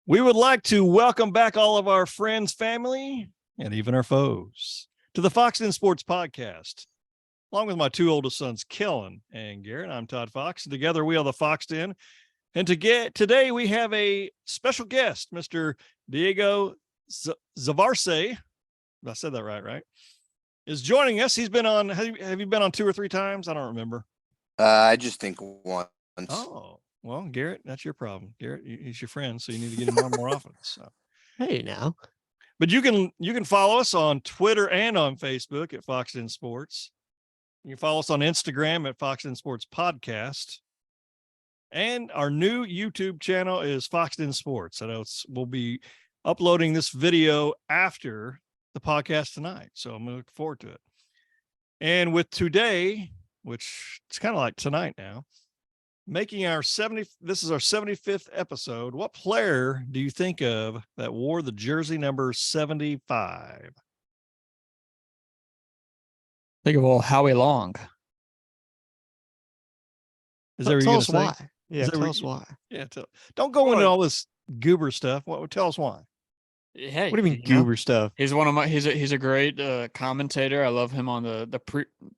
We would like to welcome back all of our friends, family, and even our foes to the Fox Den Sports Podcast. Along with my two oldest sons, Kellen and Garrett, I'm Todd Fox. And together we are the Fox Den. And today we have a special guest, Mr. Diego Zavarce. I said that right? Is joining us. He's been on, have you been on 2 or 3 times? I don't remember. I just think once. Oh, well, Garrett, that's your problem. Garrett, he's your friend, so you need to get him on more often. So. Hey, now. But you can follow us on Twitter and on Facebook at Fox Den Sports. You can follow us on Instagram at Fox Den Sports Podcast. And our new YouTube channel is Fox Den Sports. I know we'll be uploading this video after the podcast tonight, so I'm looking forward to it. And with today, which it's kind of like tonight now, making this is our 75th episode. What player do you think of that wore the jersey number 75? Think of old Howie Long. Is that what you're tell going us to say? why? Yeah, tell us why. Yeah, don't go into all this goober stuff. Tell us why. Hey, What do you mean goober stuff? He's one of my. He's a great commentator. I love him on the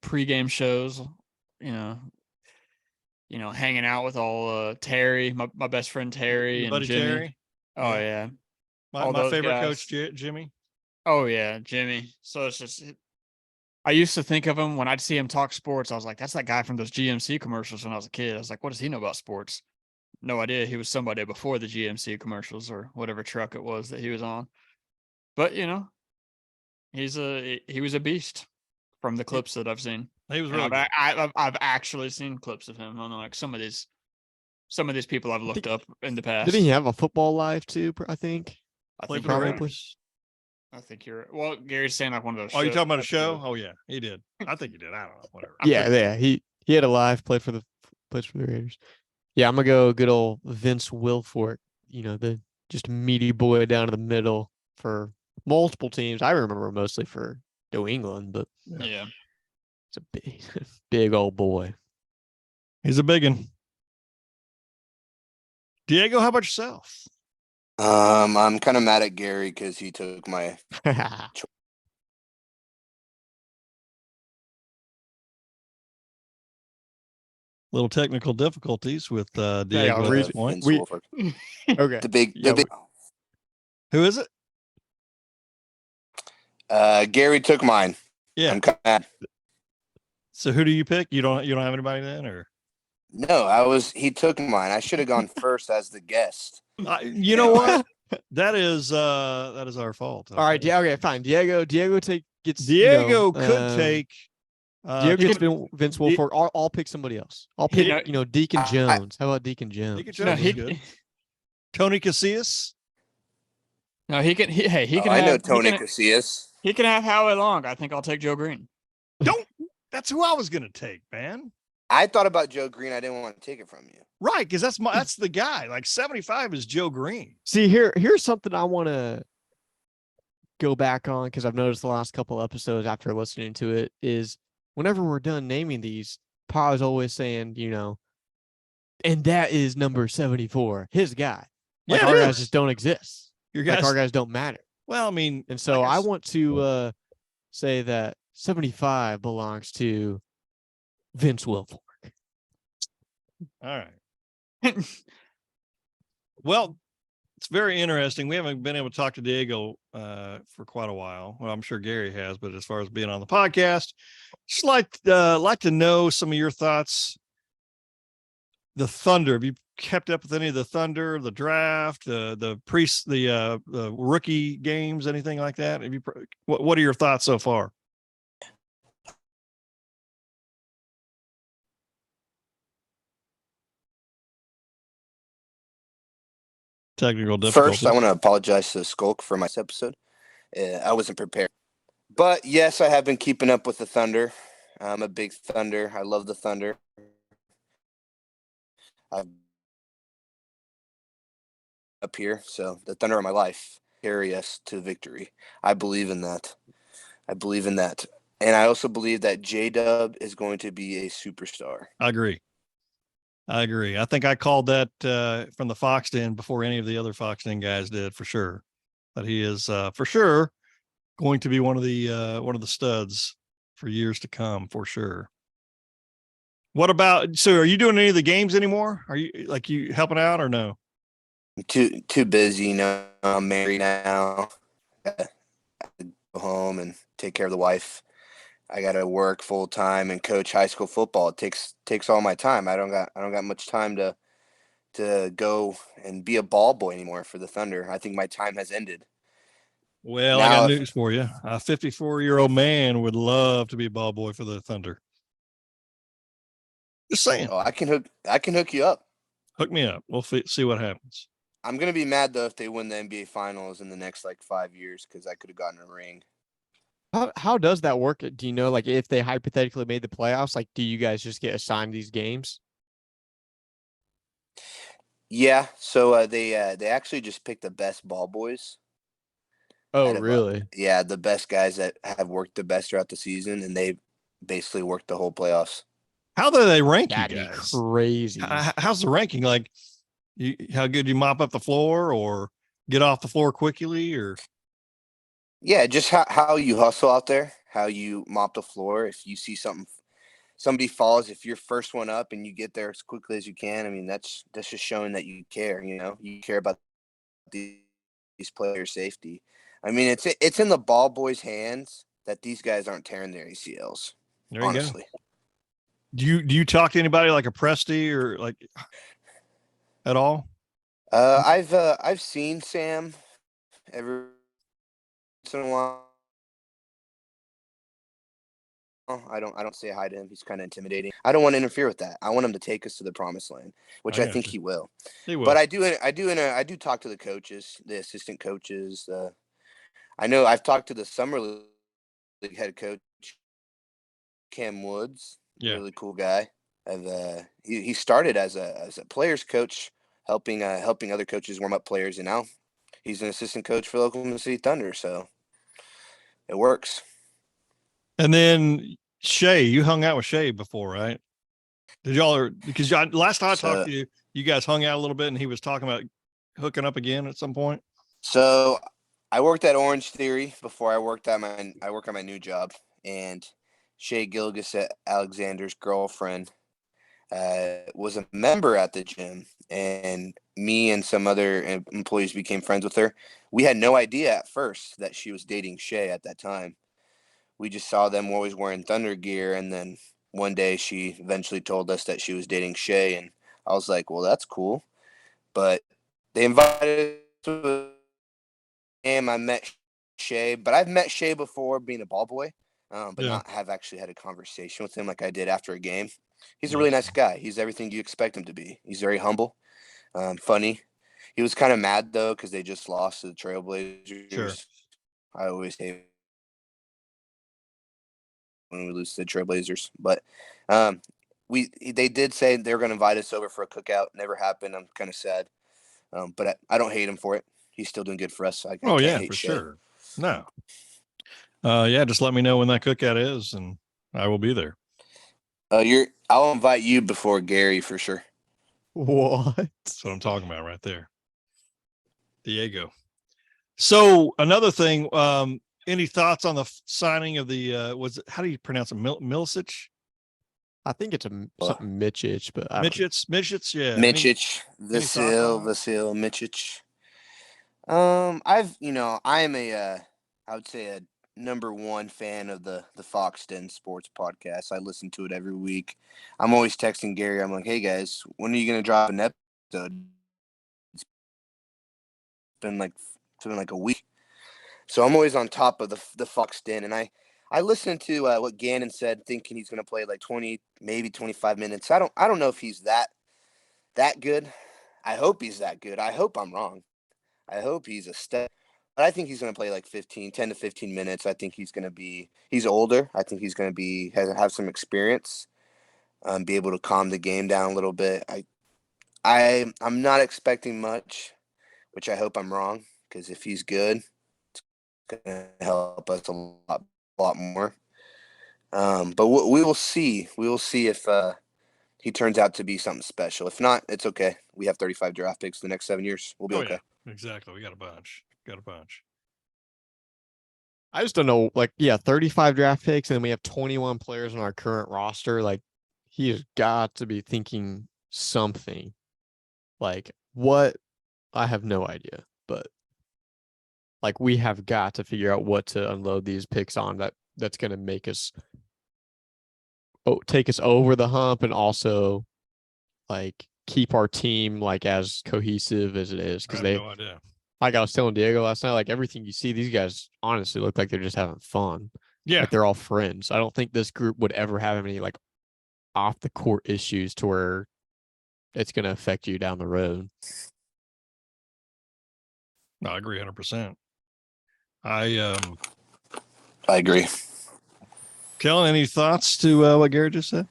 pregame shows. Hanging out with all Terry, my best friend Terry, and buddy Jimmy. Terry. Oh yeah, my favorite guys. Coach Jimmy. Oh yeah, Jimmy. So it's just. I used to think of him when I'd see him talk sports. I was like, that's that guy from those GMC commercials when I was a kid. I was like, what does he know about sports? No idea. He was somebody before the GMC commercials or whatever truck it was that he was on. But, he was a beast from the clips that I've seen. He was really I've actually seen clips of him on like some of these people I've looked up in the past. Didn't he have a football life too, I think? I think probably. I think you're well, Gary's saying like one of those. Oh, you talking about a show? Oh yeah, he did. I think he did. I don't know. Whatever. Yeah. He had a life, played for the Raiders. Yeah, I'm gonna go good old Vince Wilfork. The just meaty boy down in the middle for multiple teams. I remember mostly for New England, but yeah, it's a big old boy. He's a big one. Diego, how about yourself? I'm kind of mad at Gary because he took my little technical difficulties with Diego at this point. Okay. The big. Who is it? Gary took mine. Yeah. I'm kind of mad. So who do you pick? You don't have anybody then, or? No, he took mine. I should have gone first as the guest. You know what? That is our fault. All right. Okay. Fine. Diego could take. Diego gets Vince Wilfork. I'll pick somebody else. I'll pick Deacon Jones. How about Deacon Jones? Deacon Jones is good. Tony Casillas. No, he can. He can. I know Tony Casillas. He can have Howie Long. I think I'll take Joe Green. That's who I was gonna take, man. I thought about Joe Green. I didn't want to take it from you. Right, because that's the guy. Like 75 is Joe Green. See, here's something I want to go back on because I've noticed the last couple episodes after listening to it is whenever we're done naming these, Pa's always saying, and that is number 74, his guy. Like our guys just don't exist. Our guys don't matter. Well, I mean, and so I want to say that 75 belongs to Vince Wilfork. All right. Well, it's very interesting. We haven't been able to talk to Diego for quite a while. Well, I'm sure Gary has, but as far as being on the podcast, just like to know some of your thoughts. The Thunder. Have you kept up with any of the Thunder, the draft, the rookie games, anything like that? What are your thoughts so far? Technical difficulty. First, I want to apologize to Skulk for my episode. I wasn't prepared. But yes, I have been keeping up with the Thunder. I'm a big Thunder. I love the Thunder. I've up here, so the Thunder of my life carry us to victory. I believe in that. And I also believe that J-Dub is going to be a superstar. I agree. I agree. I think I called that from the Fox Den before any of the other Fox Den guys did, for sure. That he is for sure going to be one of the studs for years to come, for sure. What about, so are you doing any of the games anymore? Are you helping out or no? I'm too busy, you know. I'm married now. I go home and take care of the wife. I got to work full time and coach high school football. It takes all my time. I don't got much time to go and be a ball boy anymore for the Thunder. I think my time has ended. Well, I got Now, news for you. A 54-year-old man would love to be a ball boy for the Thunder. Just saying. I can hook you up. Hook me up. We'll see what happens. I'm gonna be mad though if they win the NBA Finals in the next like 5 years because I could have gotten a ring. How does that work? Do you know, like, if they hypothetically made the playoffs, like, do you guys just get assigned these games? Yeah, so they actually just picked the best ball boys. Oh, Out of, really? yeah, the best guys that have worked the best throughout the season, and they basically worked the whole playoffs. How do they rank you That'd be guys? crazy. How's the ranking? Like, how good you mop up the floor or get off the floor quickly, or Yeah, just how you hustle out there, how you mop the floor. If you see somebody falls, if you're first one up and you get there as quickly as you can, I mean that's just showing that you care. You know, you care about these players' safety. I mean, it's in the ball boys' hands that these guys aren't tearing their ACLs. there you Honestly, go. Do you talk to anybody like a Presti or like at all? I've seen Sam every once in a while. I don't say hi to him. He's kind of intimidating. I don't want to interfere with that. I want him to take us to the promised land, which I I got think you. he will. He will. But I do talk to the coaches, the assistant coaches. I know I've talked to the summer league head coach, Cam Woods, Yeah. really cool guy. He started as a players coach, helping other coaches warm up players, and now he's an assistant coach for Oklahoma City Thunder. So it works. And then Shay, you hung out with Shay before, right? Did y'all, because last time I talked to you, you guys hung out a little bit and he was talking about hooking up again at some point. So I worked at Orange Theory before I work at my new job, and Shay Gilgis, Alexander's girlfriend, was a member at the gym, and me and some other employees became friends with her. We had no idea at first that she was dating Shay at that time. We just saw them always wearing Thunder gear, and then one day she eventually told us that she was dating Shay, and I was like, well, that's cool. But they invited us to a game. I met Shay, but I've met Shay before being a ball boy, but Yeah. not have actually had a conversation with him like I did after a game. He's a Yeah. really nice guy. He's everything you expect him to be. He's very humble, funny. He was kind of mad though because they just lost to the Trailblazers. Sure. I always hate when we lose to the Trailblazers, but they did say they were going to invite us over for a cookout. Never happened. I'm kind of sad, but I don't hate him for it. He's still doing good for us. I Oh can't yeah, hate for Shay. sure. No. Yeah, just let me know when that cookout is and I will be there. I'll invite you before Gary for sure. What? That's what I'm talking about right there. Diego. So another thing, any thoughts on the signing of the how do you pronounce it? Milicic? I think it's something Mitchich, but I don't know. Mitchich, yeah. Mitchich, any thoughts on it? Vasil, Mitchich. I'm I would say a number one fan of the Fox Den Sports podcast. I listen to it every week. I'm always texting Gary. I'm like, hey guys, when are you gonna drop an episode? It's been like a week. So I'm always on top of the Fox Den, and I listened to what Gannon said, thinking he's gonna play like 20, maybe 25 minutes. I don't know if he's that good. I hope he's that good. I hope I'm wrong. I hope he's a step. But I think he's going to play like 10 to 15 minutes. I think he's older. I think he's going to have some experience, be able to calm the game down a little bit. I'm not expecting much, which I hope I'm wrong, because if he's good, it's going to help us a lot more. But we will see. We will see if he turns out to be something special. If not, it's okay. We have 35 draft picks the next 7 years. We'll be okay. Yeah, exactly. We got a bunch. I just don't know. Like, yeah, 35 draft picks, and then we have 21 players on our current roster. Like, he has got to be thinking something. Like, what? I have no idea. But like, we have got to figure out what to unload these picks on. That's going to make us take us over the hump, and also like keep our team like as cohesive as it is. Because I have no idea. Like I was telling Diego last night, like everything you see, these guys honestly look like they're just having fun. Yeah. Like they're all friends. I don't think this group would ever have any like off the court issues to where it's going to affect you down the road. No, I agree 100%. I agree. Kellen, any thoughts to what Garrett just said?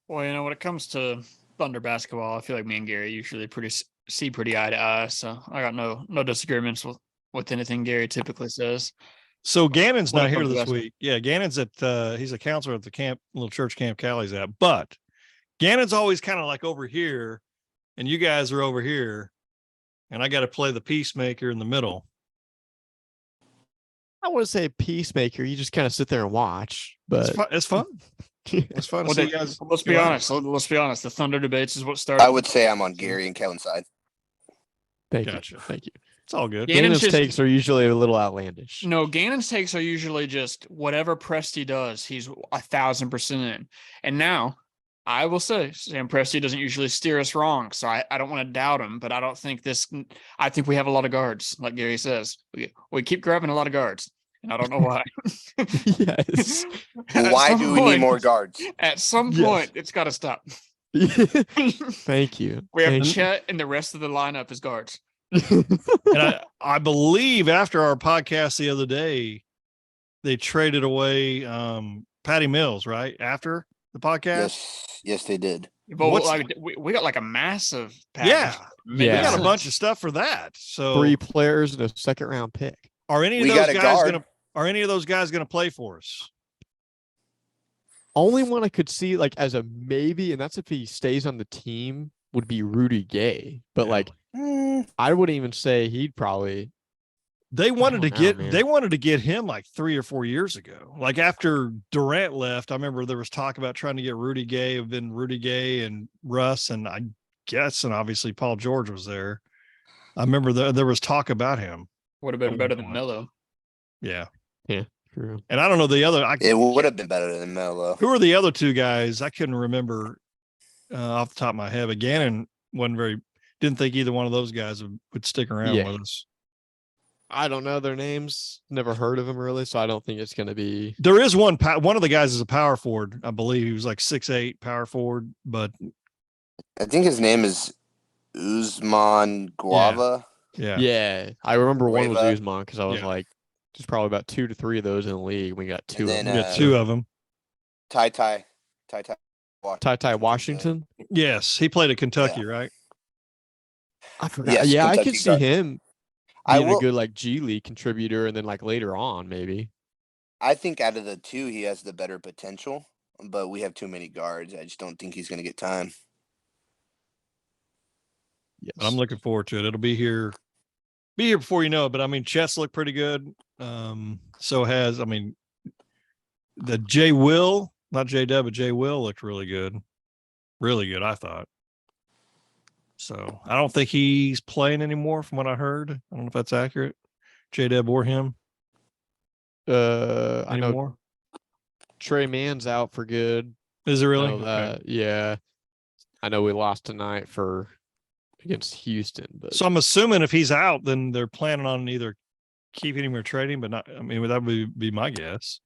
Well, when it comes to Thunder basketball, I feel like me and Gary usually see pretty eye to eye. So I got no disagreements with anything Gary typically says. So Gannon's When it not here comes to this basketball. week. Yeah, Gannon's at he's a counselor at the camp, little church camp Callie's at. But Gannon's always kind of like over here, and you guys are over here, and I got to play the peacemaker in the middle. I wouldn't say peacemaker. You just kind of sit there and watch. But It's fun. It's fun to Well, see you guys. let's be go at it. honest. Let's be honest. The Thunder debates is what started. I would say I'm on Gary and Kellen's side. thank Gotcha. you. Thank you. It's all good. Yeah. Gannon's Gannon's takes are usually a little outlandish. No, Gannon's takes are usually just whatever Presti does, he's 1,000% in. And now, I will say, Sam Presti doesn't usually steer us wrong, so I don't want to doubt him, but I don't think I think we have a lot of guards, like Gary says. We keep grabbing a lot of guards, and I don't know why. Yes. Why do we need more guards? At some Yes. point, it's got to stop. Thank you. We have Thank you. Chet, and the rest of the lineup is guards. And I believe after our podcast the other day, they traded away Patty Mills, right? After the podcast? Yes, they did. But What's- like, we got like a massive package. Yeah. Maybe We Yeah. got a sense. bunch of stuff for that. So 3 players and a second round pick. are any of We those got a guys guard. gonna play for us? Only one I could see like as a maybe, and that's if he stays on the team, would be Rudy Gay. But Yeah. like I wouldn't even say he'd probably. They wanted to don't know, man. they wanted to get him like 3 or 4 years ago. Like after Durant left, I remember there was talk about trying to get Rudy Gay, have been Rudy Gay and Russ, and I guess, and obviously Paul George was there. I remember there was talk about him. Would have been At better one than point. Melo. Yeah. True. And I don't know the other. It would have been better than Melo. Who are the other two guys? I couldn't remember off the top of my head. But Gannon didn't think either one of those guys would stick around Yeah. with us. I don't know their names. Never heard of them really, so I don't think it's going to be. There is one of the guys is a power forward. I believe he was like 6'8" power forward, but I think his name is Usman Guava. yeah. Yeah, I remember one was Gueva. Usman because I was Yeah. like, there's probably about 2 to 3 of those in the league. We got 2 And of then, them. We got two of them. Ty Ty Washington. Yes. He played at Kentucky, right? I forgot. Yes, Yeah, I Kentucky could see guard. him I being a will. good like G League contributor, and then like later on maybe. I think out of the two, he has the better potential, but we have too many guards. I just don't think he's going to get time. Yes. But I'm looking forward to it. It'll be here before you know it. But I mean, Chet's look pretty good. So has, the J Will, not J Dub, but J Will looked really good. Really good, I thought. So I don't think he's playing anymore from what I heard. I don't know if that's accurate. J Dub or him. I know Anymore. Trey Mann's out for good. Is it really? I know that. Yeah. I know we lost tonight against Houston, but So I'm assuming if he's out, then they're planning on either keeping him or trading, but not. That would be my guess.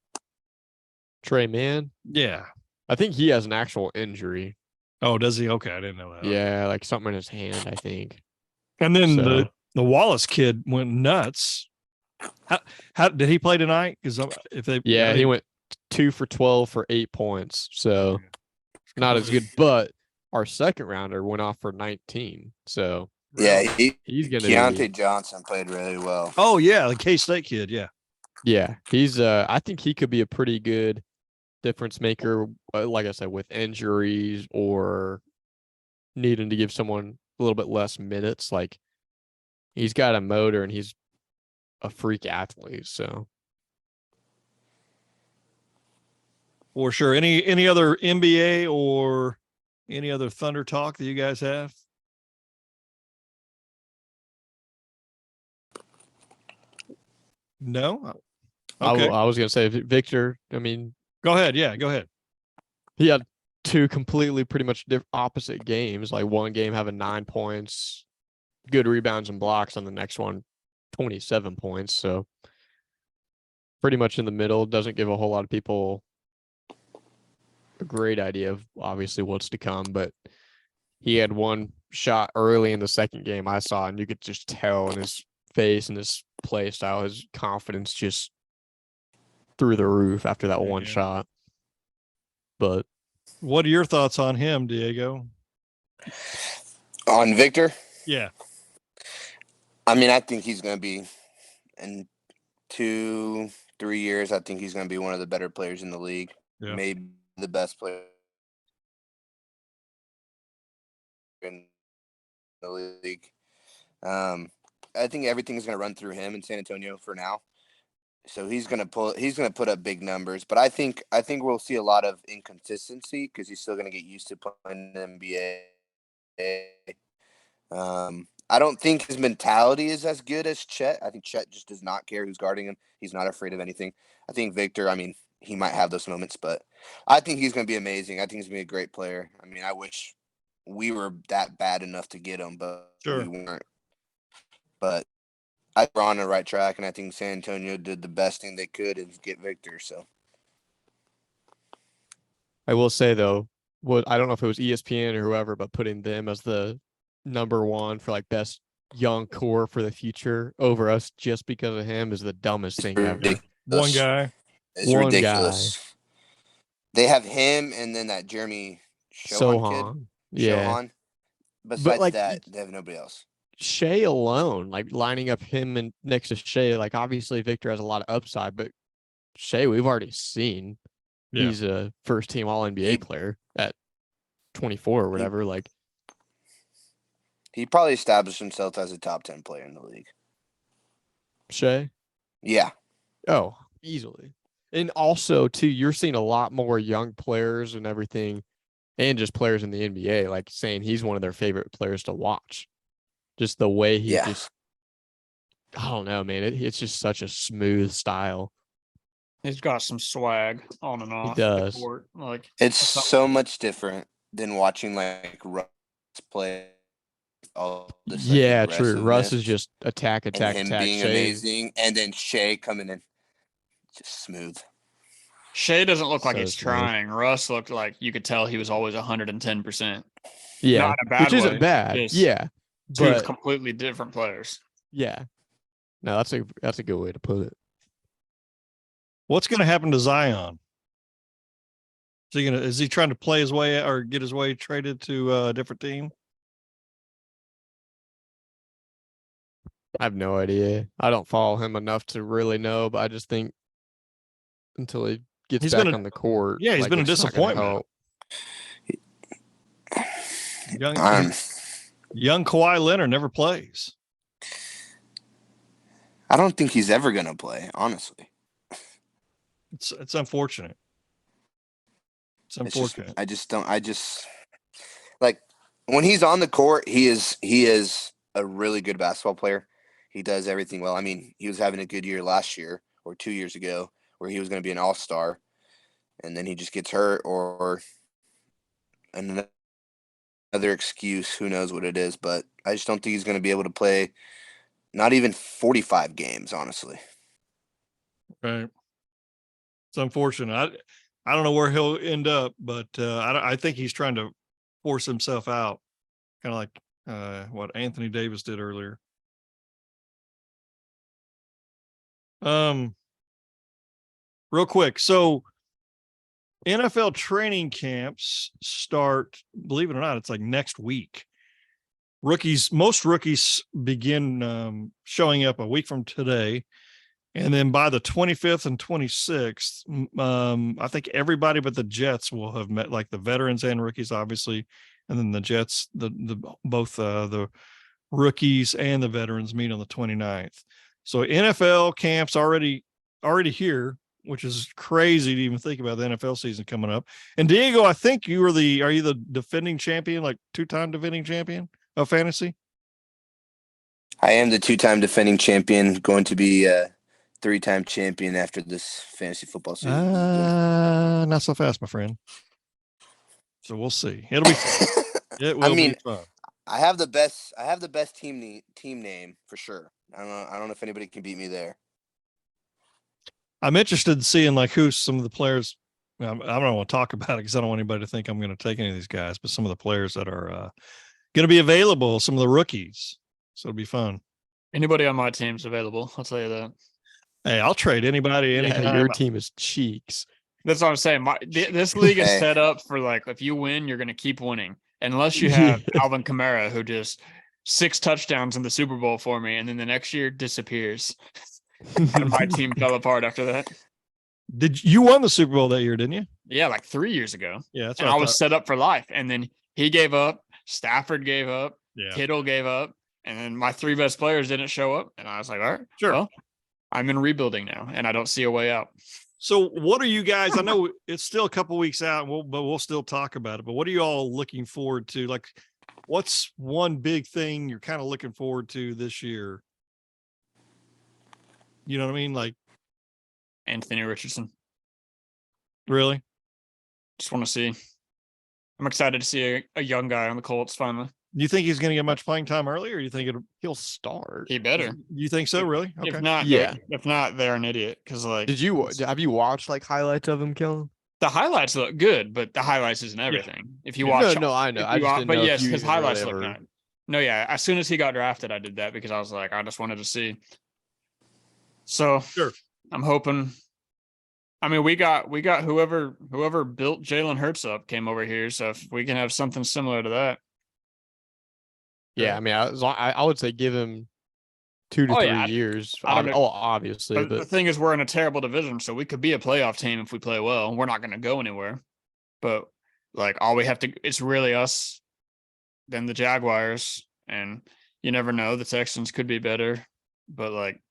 Trey Mann, Yeah. I think he has an actual injury. Oh, does he? Okay, I didn't know that. Yeah, like something in his hand, I think. And then So- the Wallace kid went nuts. How did he play tonight? Because if they Yeah, he went 2 for 12 for 8 points. So not as good, but our second rounder went off for 19. So Yeah, he's gonna Keontae Johnson played really well. Oh yeah, the K-State kid. Yeah. yeah, he's I think he could be a pretty good difference maker, like I said, with injuries or needing to give someone a little bit less minutes. Like, he's got a motor and he's a freak athlete. So For sure. Any other NBA or any other Thunder talk that you guys have? No? Okay. I was gonna say Victor. I mean, Go ahead. Yeah, go ahead. he had two completely pretty much opposite games. Like one game having 9 points, good rebounds and blocks, on the next one 27 points. So pretty much in the middle. Doesn't give a whole lot of people a great idea of obviously what's to come, but he had one shot early in the second game I saw, and you could just tell in his face and his play style, his confidence just through the roof after that one Yeah. shot. But What are your thoughts on him, Diego? On Victor, Yeah. I mean, I think he's going to be in 2-3 years. I think he's going to be one of the better players in the league. Yeah. Maybe the best player in the league. I think everything's going to run through him in San Antonio for now. So he's going to put up big numbers, but I think we'll see a lot of inconsistency because he's still going to get used to playing in the NBA. I don't think his mentality is as good as Chet. I think Chet just does not care who's guarding him. He's not afraid of anything. I think Victor, I mean, he might have those moments, but I think he's going to be amazing. I think he's going to be a great player. I mean, I wish we were that bad enough to get him, but Sure. we weren't. But I think we're on the right track, and I think San Antonio did the best thing they could and get Victor. So I will say though, I don't know if it was ESPN or whoever, but putting them as the number one for like best young core for the future over us just because of him is the dumbest thing ever. ridiculous. One guy. It's One ridiculous. They have him and then that Jeremy Sohan kid. Yeah. Sohan. Besides like, that, they have nobody else. Shea alone, like lining up him and next to Shea, like obviously Victor has a lot of upside, but Shea, we've already seen Yeah. he's a first team all NBA player at 24 or whatever. Like, He probably established himself as a top 10 player in the league. Shea? Yeah. Oh, easily. And also, too, you're seeing a lot more young players and everything, and just players in the NBA, like saying he's one of their favorite players to watch. Just the way he I don't know, man. It's just such a smooth style. He's got some swag on and off. does. The court. Like, It's so much different than watching like Russ play. All this, like, Yeah, true. Russ is aggressiveness just attack, and him attack. being Shea, amazing, and then Shea coming in just smooth. Shea doesn't look like So he's smooth. trying. Russ looked like you could tell he was always 110%. Yeah, Not in a bad which way, isn't bad. just Yeah, Two but completely different players. yeah, no, that's a good way to put it. What's going to happen to Zion? Is he trying to play his way or get his way traded to a different team? I have no idea. I don't follow him enough to really know, but I just think until he gets He's back been a- on the court, yeah, he's been a it's not gonna disappointment. help. Young Kawhi Leonard never plays. I don't think he's ever gonna play, honestly. It's unfortunate. It's unfortunate. I just like when he's on the court, he is a really good basketball player. He does everything well. I mean, he was having a good year last year or 2 years ago where he was going to be an all-star, and then he just gets hurt or another excuse. Who knows what it is, but I just don't think he's going to be able to play not even 45 games, honestly. Right. It's unfortunate. I don't know where he'll end up, but I think he's trying to force himself out, kind of like what Anthony Davis did earlier. Real quick. So NFL training camps start, believe it or not, it's like next week. Most rookies begin showing up a week from today. And then by the 25th and 26th, I think everybody but the Jets will have met, like the veterans and rookies, obviously. And then the Jets, both the rookies and the veterans meet on the 29th. So NFL camp's already here, which is crazy to even think about the NFL season coming up. And Diego, I think are you the defending champion, like 2-time defending champion of fantasy? I am the 2-time defending champion, going to be 3-time champion after this fantasy football season. Not so fast, my friend. So we'll see. It'll be fun. It will be fun. I have the best team name for sure. I don't know if anybody can beat me there. I'm interested in seeing like who's some of the players. I don't want to talk about it because I don't want anybody to think I'm going to take any of these guys, but some of the players that are going to be available, some of the rookies. So it'll be fun. Anybody on my team's available. I'll tell you that. Hey, I'll trade anybody anytime. Yeah, your team is cheeks. That's what I'm saying. This league is set up for like, if you win, you're going to keep winning. Unless you have Alvin Kamara, who just 6 touchdowns in the Super Bowl for me, and then the next year disappears. And my team fell apart after that. Did you won the Super Bowl that year, didn't you? Yeah, like 3 years ago. Yeah, that's and what I was set up for life. And then he gave up. Stafford gave up. Yeah. Kittle gave up. And then my 3 best players didn't show up. And I was like, all right, sure. Well, I'm in rebuilding now, and I don't see a way out. So what are you guys, I know it's still a couple weeks out, but we'll still talk about it. But what are you all looking forward to? Like, what's one big thing you're kind of looking forward to this year? You know what I mean? Like Anthony Richardson. Really? Just want to see. I'm excited to see a young guy on the Colts finally. Do you think he's going to get much playing time early, or do you think he'll start? He better. You think so? Really? Okay. If not, yeah. If not, they're an idiot. Because like, have you watched like highlights of him, Kellen? The highlights look good, but the highlights isn't everything. If you watch, no, I know. I just didn't know yes, if you his even highlights really look ever- nice. No, yeah. As soon as he got drafted, I did that because I was like, I just wanted to see. So Sure. I'm hoping. I mean, we got whoever built Jalen Hurts up came over here. So if we can have something similar to that. Yeah, I mean, I would say give him 2 to 3 years. I don't know. Obviously, But the thing is, we're in a terrible division, so we could be a playoff team if we play well. We're not going to go anywhere. But like, all we have to, it's really us, then the Jaguars, and you never know. The Texans could be better, but like,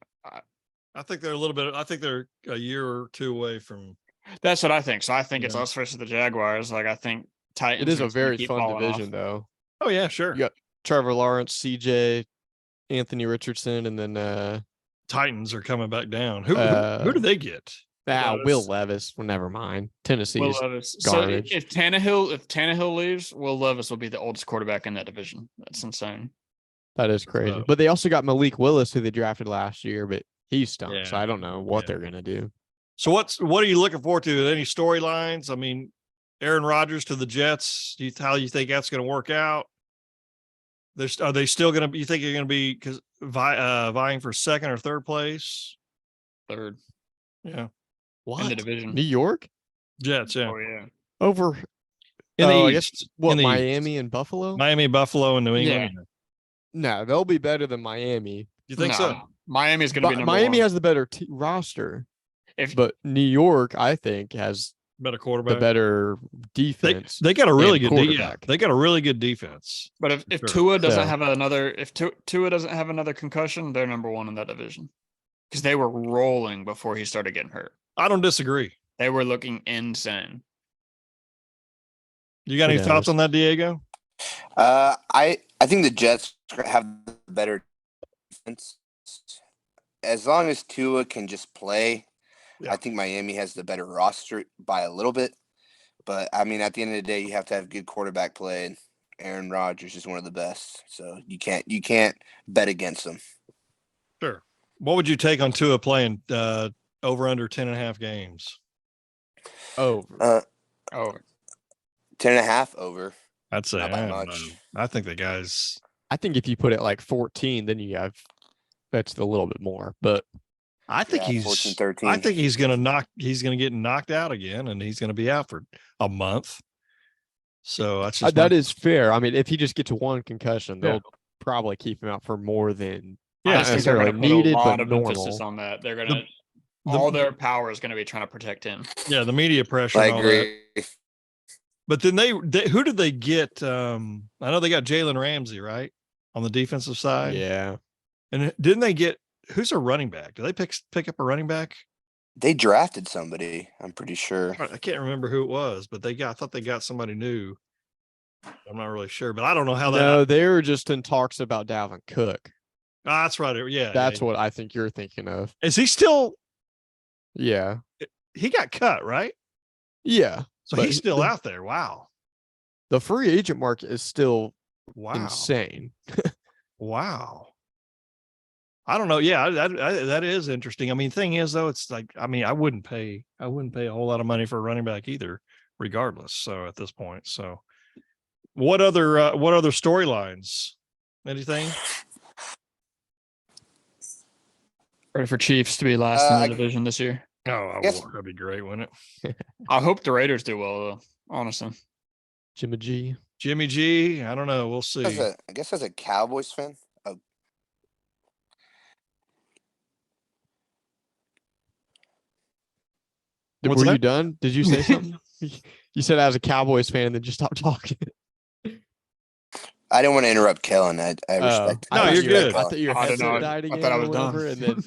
I think they're a little bit. I think they're a year or 2 away from. that's what I think. So I think it's Yeah. us versus the Jaguars. Like, I think Titans. it is are a just gonna very keep fun falling off. division, though. Oh yeah, sure. You got Trevor Lawrence, CJ, Anthony Richardson, and then Titans are coming back down. Who do they get? Will Levis. Well, never mind. Tennessee Will is Levis. garbage. So if Tannehill leaves, Will Levis will be the oldest quarterback in that division. That's insane. that is crazy. So- But they also got Malik Willis, who they drafted last year, but he's stunk. Yeah. So I don't know what Yeah. they're gonna do. So what are you looking forward to? Any storylines? I mean, Aaron Rodgers to the Jets. How you think that's going to work out? Are they still going to? You think you're going to be vying for second or third place? Third Yeah, What? in the division. New York Jets. Yeah, Oh yeah. over in the I East. guess what In the Miami East. and Buffalo? Miami, Buffalo, and New England. Yeah. No, they'll be better than Miami. You think so? Miami's going to be number Miami one. has the better roster, If but New York, I think, has Better the quarterback. better They defense. got a really and good quarterback. They got a really good defense. But if Sure. Tua doesn't So- have another, if Tua doesn't have another concussion, they're number one in that division because they were rolling before he started getting hurt. I don't disagree. They were looking insane. You got any Who thoughts knows? on that, Diego? I think the Jets have the better defense. As long as Tua can just play, Yeah. I think Miami has the better roster by a little bit. But I mean, at the end of the day, you have to have good quarterback play. And Aaron Rodgers is one of the best, so you can't bet against him. Sure. What would you take on Tua playing over under 10.5 games? Oh, Oh, 10.5 over. I'd say Not by I don't much. know. I think the guys. I think if you put it like 14, then you have that's a little bit more. But I think Yeah, he's 14, 13. I think he's gonna get knocked out again, and he's gonna be out for a month. So that's just that is fair. I mean, if he just gets one concussion, Yeah. they'll probably keep him out for more than I Yeah, just think they're necessarily going to put needed, a lot but of emphasis normal. on that. They're going The- to all their power is going to be trying to protect him. Yeah, the media pressure I and all that. agree. But then they who did they get? I know they got Jalen Ramsey, right? On the defensive side. Yeah. And didn't they get who's a running back? Did they pick up a running back? They drafted somebody, I'm pretty sure. I can't remember who it was, but I thought they got somebody new. I'm not really sure, but I don't know how that. No, they were just in talks about Dalvin Cook. That's right. Yeah, That's yeah. what I think you're thinking of. Is he still? Yeah. He got cut, right? Yeah. So but he's still out there. Wow. The free agent market is still Wow. insane. Wow. I don't know. Yeah, that is interesting. I mean, thing is though, it's like, I mean, I wouldn't pay a whole lot of money for a running back either, regardless. So at this point, so what other storylines? Anything? Ready for Chiefs to be last in the I- division this year. Oh, Yes. that'd be great, wouldn't it? I hope the Raiders do well, though. Honestly, Jimmy G. Jimmy G, I don't know. We'll see. I guess as a Cowboys fan, What's Were you that? done? Did you say something? You said as a Cowboys fan, then just stop talking. I didn't want to interrupt Kellen. I Oh, respect. No, I thought you're you- good. I thought your I don't headset know. died I again thought I or was done. whatever, and then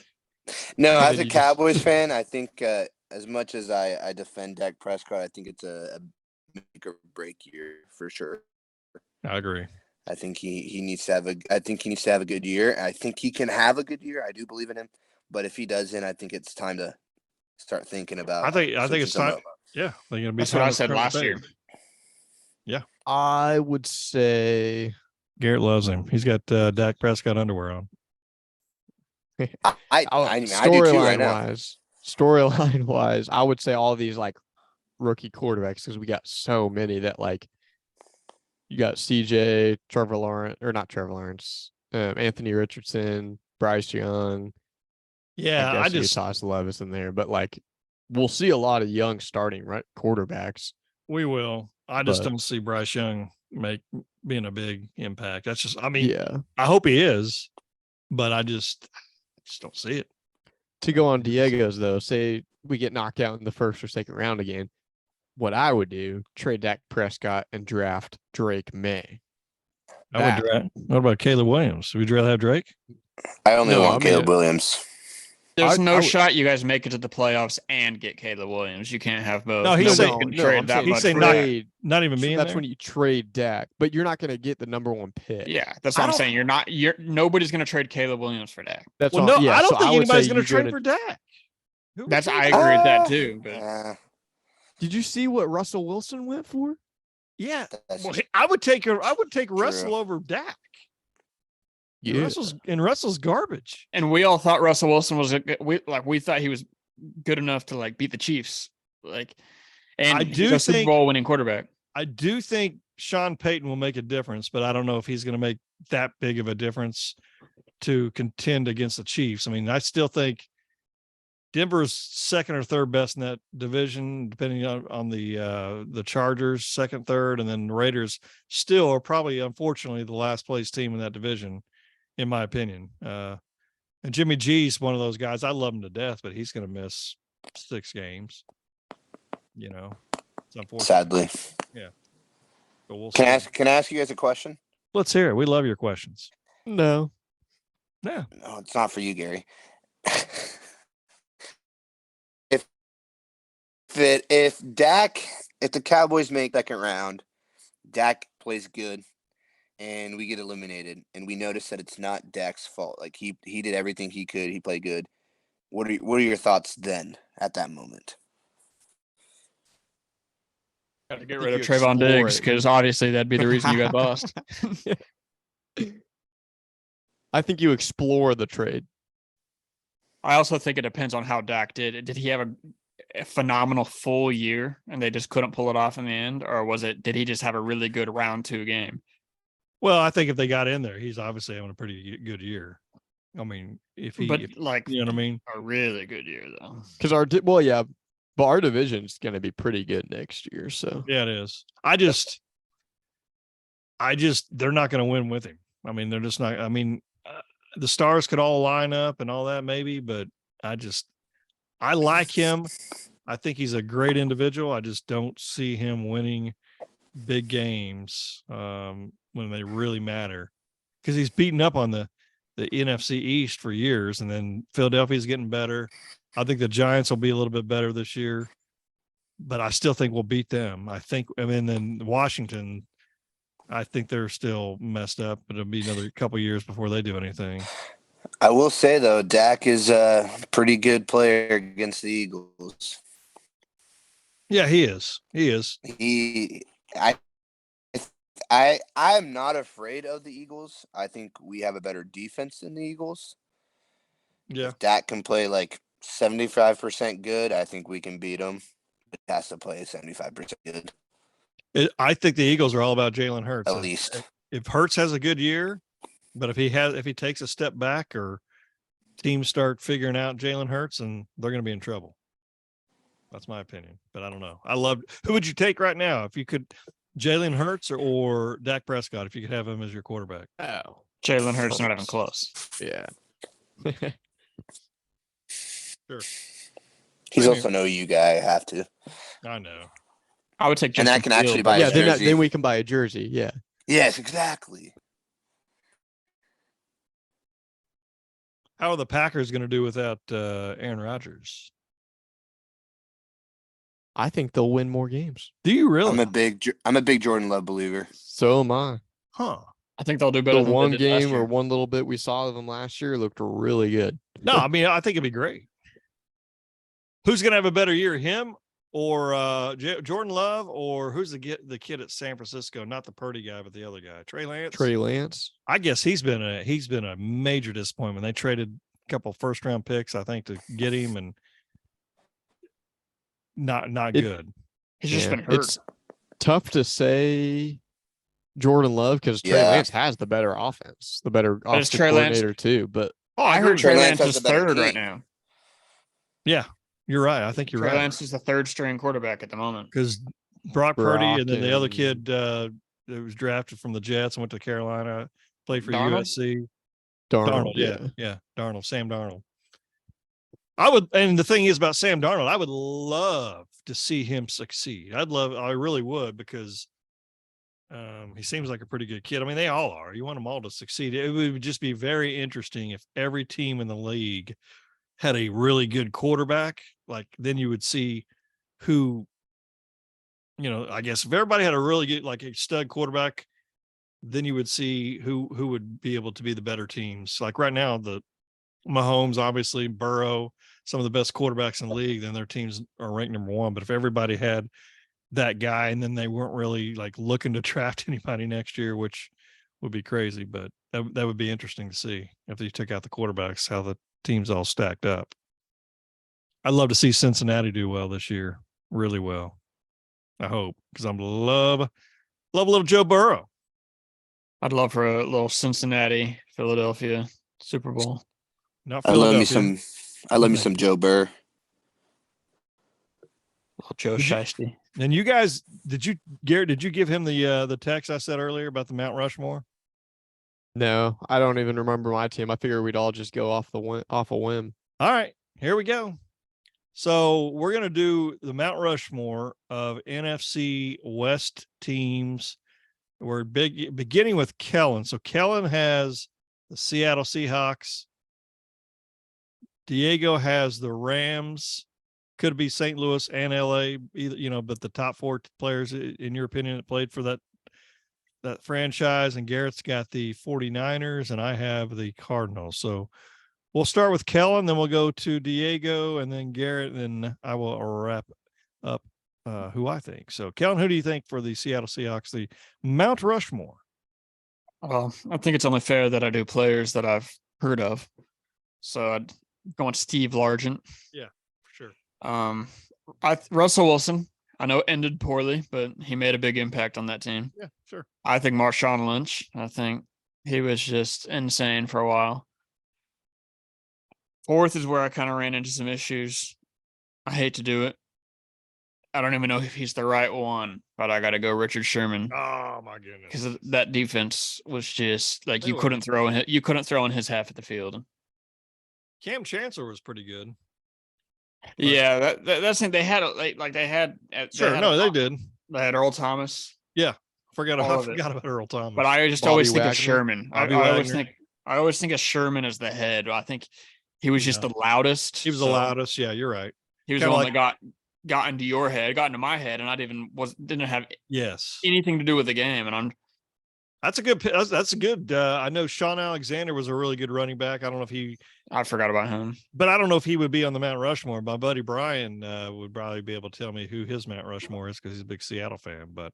No, and as then a you just- Cowboys fan, I think as much as I defend Dak Prescott, I think it's a make or break year for sure. I agree. I think he needs to have a good year. I think he can have a good year. I do believe in him. But if he doesn't, I think it's time to start thinking about. I think it's switching some time. up. Yeah, they're gonna be. that's what time I to said turn the last page. year. I would say Garrett loves him. He's got Dak Prescott underwear on. I do too right storyline now. wise, I would say all these like rookie quarterbacks because we got so many that like you got CJ, Trevor Lawrence, or not Trevor Lawrence, Anthony Richardson, Bryce Young. Yeah, I guess you could just toss Levis in there, but like we'll see a lot of young starting right quarterbacks. we will. I just But- don't see Bryce Young being a big impact. That's just. I mean, Yeah. I hope he is, but I just don't see it. To go on Diego's though, say we get knocked out in the first or second round again. What I would do, trade Dak Prescott and draft Drake May. I would draft. What about Caleb Williams? Would you rather have Drake? I only No, want I mean, Caleb Williams. There's I no would- shot you guys make it to the playoffs and get Caleb Williams. You can't have both. No, he's Nobody's saying- gonna no, trade I'm that saying he's much. saying for not- that. trade. Not even being That's there. when you trade Dak, but you're not going to get the number one pick. Yeah, that's I what I'm don't- saying. Nobody's gonna trade Caleb Williams for Dak. That's Well, all, no, yeah, I don't so think would anybody's say going to you're trade for Dak. Who would That's trade I for agree with that Ah, too. But yeah, Did you see what Russell Wilson went for? Yeah, that's well, just I would take Russell true. over Dak. Yeah. Russell's garbage. and we all thought Russell Wilson was we thought he was good enough to like beat the Chiefs. Like, and I he's do a Super think- Bowl winning quarterback. I do think Sean Payton will make a difference, but I don't know if he's going to make that big of a difference to contend against the Chiefs. I mean, I still think Denver's second or third best in that division, depending on the Chargers, second, third, and then the Raiders still are probably, unfortunately, the last place team in that division, in my opinion. And Jimmy G's one of those guys. I love him to death, but he's going to miss 6 games. You know, it's unfortunate. sadly. But we'll Can see. I ask you guys a question? Let's hear it. We love your questions. No. Yeah. No, it's not for you, Gary. if the Cowboys make second round, Dak plays good, and we get eliminated, and we notice that it's not Dak's fault. Like he did everything he could. He played good. What are your thoughts then at that moment? Got to get think rid of you Trayvon explore Diggs it. because obviously that'd be the reason you guys lost. I think you explore the trade. I also think it depends on how Dak did. Did he have a phenomenal full year and they just couldn't pull it off in the end, or did he just have a really good round 2 game? Well, I think if they got in there, he's obviously having a pretty good year. I mean, if But like you know what I mean? a really good year though. Because our but our division's going to be pretty good next year. So Yeah, it is. I just, they're not going to win with him. I mean, they're just not. I mean, the stars could all line up and all that maybe, but I like him. I think he's a great individual. I just don't see him winning big games when they really matter, because he's beaten up on the NFC East for years, and then Philadelphia's getting better. I think the Giants will be a little bit better this year, but I still think we'll beat them. Then Washington, I think they're still messed up, but it'll be another couple years before they do anything. I will say though, Dak is a pretty good player against the Eagles. Yeah, he is. He is. I'm not afraid of the Eagles. I think we have a better defense than the Eagles. Yeah. If Dak can play like 75% good, I think we can beat him. But he has to play 75% good. I think the Eagles are all about Jalen Hurts. At least. If Hurts has a good year, but if he takes a step back or teams start figuring out Jalen Hurts, and they're going to be in trouble. That's my opinion, but I don't know. Who would you take right now if you could? Jalen Hurts or Dak Prescott, if you could have him as your quarterback? Oh, Jalen Hurts not even close. yeah. Sure. He's also an OU guy. I have to. I know. I would take And I Justin can actually Fields. buy Yeah, a jersey. then we can buy a jersey. Yeah. Yes, exactly. How are the Packers going to do without Aaron Rodgers? I think they'll win more games. Do you really? I'm a big Jordan Love believer. So am I. Huh. I think they'll do better The than one they did last game or year. one little bit we saw of them last year looked really good. No, I mean, I think it'd be great. Who's going to have a better year, him or Jordan Love, or who's the kid at San Francisco? Not the Purdy guy, but the other guy, Trey Lance. Trey Lance. I guess he's been a major disappointment. They traded a couple first round picks, I think, to get him, and not good. He's just been hurt. It's tough to say Jordan Love because Trey Lance has the better offense, the better offensive coordinator too. But I heard Trey Lance is third right team. now. Yeah, you're right. I think you're Trey right. Lance is the third string quarterback at the moment. Because Brock Purdy and then the other and- kid that was drafted from the Jets and went to Carolina, played for Darnold? USC. Darnold, Yeah, Darnold, Sam Darnold. And the thing is about Sam Darnold, I would love to see him succeed. I really would, because he seems like a pretty good kid. I mean, they all are. You want them all to succeed. It would just be very interesting if every team in the league had a really good quarterback. Like, then you would see who, I guess if everybody had a really good, like a stud quarterback, then you would see who would be able to be the better teams. Like right now, the Mahomes, obviously, Burrow, some of the best quarterbacks in the league, then their teams are ranked number one. But if everybody had that guy, and then they weren't really like looking to draft anybody next year, which would be crazy, but that would be interesting to see if they took out the quarterbacks, how the teams all stacked up. I'd love to see Cincinnati do well this year, really well. I hope, because I'm love a little Joe Burrow. I'd love for a little Cincinnati, Philadelphia Super Bowl. Not I love Philadelphia. me some Joe Burr. Little Joe Shiesty. And you guys, Garrett, did you give him the text I said earlier about the Mount Rushmore? No, I don't even remember my team. I figured we'd all just go off a whim. All right, here we go. So we're going to do the Mount Rushmore of NFC West teams. We're beginning with Kellen. So Kellen has the Seattle Seahawks. Diego has the Rams. Could be St. Louis and LA, either, but the top four players, in your opinion, that played for that franchise. And Garrett's got the 49ers, and I have the Cardinals. So we'll start with Kellen, then we'll go to Diego, and then Garrett, and then I will wrap up who I think. So, Kellen, who do you think for the Seattle Seahawks, the Mount Rushmore? Well, I think it's only fair that I do players that I've heard of. So I'd go on Steve Largent. Yeah, for sure. Russell Wilson, I know ended poorly, but he made a big impact on that team. Yeah, sure. I think Marshawn Lynch, I think he was just insane for a while. Fourth is where I kind of ran into some issues. I hate to do it. I don't even know if he's the right one, but I got to go Richard Sherman Oh my goodness. because that defense was just like They you were- couldn't throw in his half of the field. Cam Chancellor was pretty good. Yeah, that's the thing. They had Sure, they did. They had Earl Thomas, I forgot All of it. about Earl Thomas. but I just Bobby always think of Wagner. Sherman. Bobby I always think of Sherman as the head. I think he was just Yeah. the loudest. he was the so loudest. Yeah, you're right. He was Kinda the one like- that got into your head, got into my head, and I didn't have Yes. anything to do with the game. And That's a good. That's a good. I know Sean Alexander was a really good running back. I don't know if I forgot about him. but I don't know if he would be on the Mount Rushmore. My buddy Brian would probably be able to tell me who his Mount Rushmore is because he's a big Seattle fan. But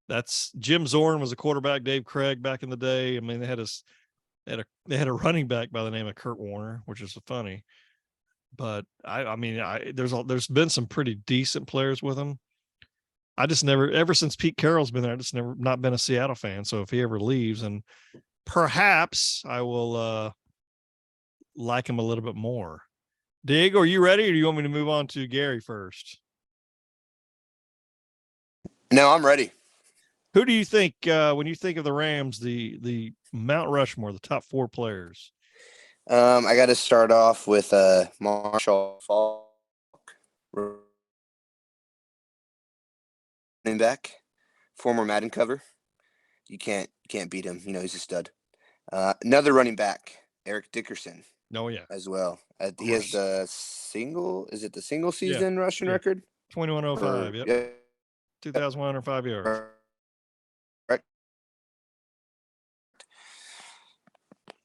that's Jim Zorn was a quarterback. Dave Craig back in the day. I mean, they had a running back by the name of Kurt Warner, which is funny. But there's been some pretty decent players with him. I just ever since Pete Carroll's been there, I just never not been a Seattle fan. So if he ever leaves, and perhaps I will like him a little bit more. Diego, are you ready, or do you want me to move on to Gary first? No, I'm ready. Who do you think when you think of the Rams, the Mount Rushmore, the top 4 players? I got to start off with Marshall Falk, running back, former Madden cover. You can't beat him. You know, he's a stud. Another running back, Eric Dickerson, Oh yeah, as well. He has the single season rushing Yeah. record? 2105. Or- Yep, yeah, 2,105 yards. Correct.